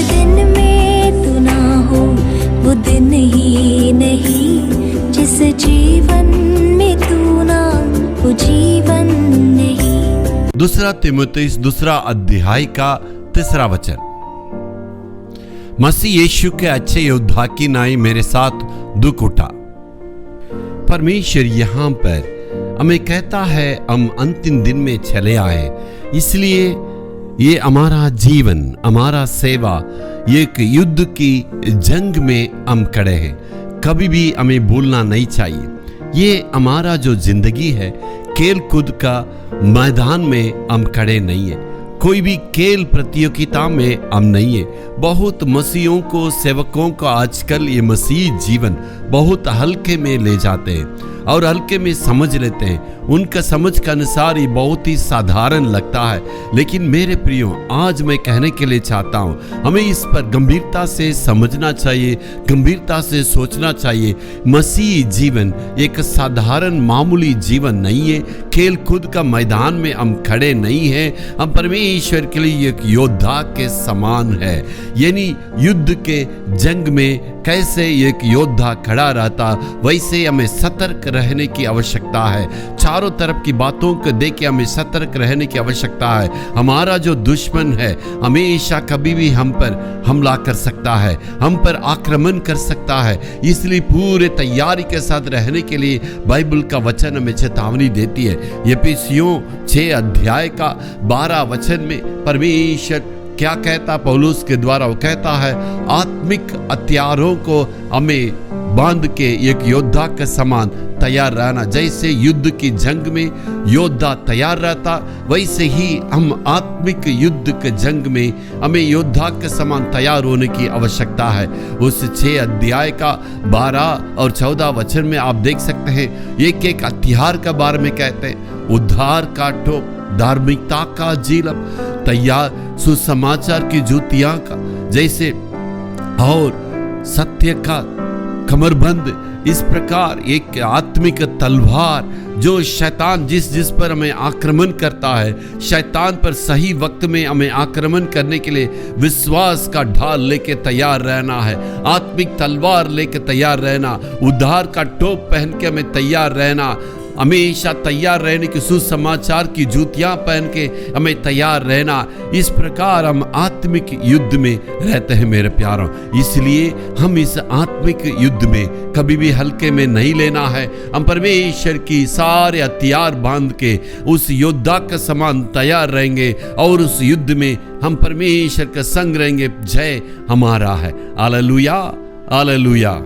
दिन में तू ना हो वो दिन ही नहीं, जिस जीवन में तू ना वो जीवन नहीं। दूसरा तीमुथियुस दूसरा अध्याय का 3 वचन। मसीह यीशु के अच्छे योद्धा की नाई मेरे साथ दुख उठा। परमेश्वर यहाँ पर हमें कहता है हम अंतिम दिन में चले आए, इसलिए ये हमारा जीवन, हमारा सेवा एक युद्ध की जंग में हम खड़े हैं। कभी भी हमें भूलना नहीं चाहिए, ये हमारा जो जिंदगी है खेल कूद का मैदान में हम खड़े नहीं है, कोई भी खेल प्रतियोगिता में हम नहीं है। बहुत मसीहों को, सेवकों को आजकल ये मसीह जीवन बहुत हल्के में ले जाते हैं और हल्के में समझ लेते हैं। उनका समझ के अनुसार ये बहुत ही साधारण लगता है, लेकिन मेरे प्रियो आज मैं कहने के लिए चाहता हूँ हमें इस पर गंभीरता से समझना चाहिए, गंभीरता से सोचना चाहिए। मसीह जीवन एक साधारण मामूली जीवन नहीं है, खेल कूद का मैदान में हम खड़े नहीं हैं, हम परमेश्वर के लिए एक योद्धा के समान है। यानी युद्ध के जंग में कैसे एक योद्धा खड़ा रहता, वैसे हमें सतर्क रहने की आवश्यकता है। चारों तरफ की बातों को देख के हमें सतर्क रहने की आवश्यकता है। हमारा जो दुश्मन है हमेशा कभी भी हम पर हमला कर सकता है, हम पर आक्रमण कर सकता है, इसलिए पूरे तैयारी के साथ रहने के लिए बाइबल का वचन हमें चेतावनी देती है। एफिसियों 6 अध्याय का 12 वचन में परमेश्वर क्या कहता, पौलुस के द्वारा वो कहता है आत्मिक हथियारों को हमें बांध के एक योद्धा के समान तैयार रहना। जैसे युद्ध की जंग में योद्धा तैयार रहता, वैसे ही हम आत्मिक युद्ध के जंग में हमें योद्धा के समान तैयार होने की आवश्यकता है। उस 6 अध्याय का 12 और 14 वचन में आप देख सकते हैं एक एक हथियार के बारे में कहते हैं। उद्धार का टोप, धार्मिकता का जीलब, तैयार सुसमाचार की जूतियां का जैसे, और सत्य का कमरबंद। इस प्रकार एक आत्मिक तलवार जो शैतान जिस पर हमें आक्रमण करता है, शैतान पर सही वक्त में हमें आक्रमण करने के लिए विश्वास का ढाल लेके तैयार रहना है, आत्मिक तलवार लेके तैयार रहना, उद्धार का टोप पहन के हमें तैयार रहना, हमेशा तैयार रहने की सुसमाचार की जूतियां पहन के हमें तैयार रहना। इस प्रकार हम आत्मिक युद्ध में रहते हैं मेरे प्यारों, इसलिए हम इस आत्मिक युद्ध में कभी भी हल्के में नहीं लेना है। हम परमेश्वर की सारे हथियार बांध के उस योद्धा के समान तैयार रहेंगे और उस युद्ध में हम परमेश्वर के संग रहेंगे। जय हमारा है। Hallelujah, hallelujah.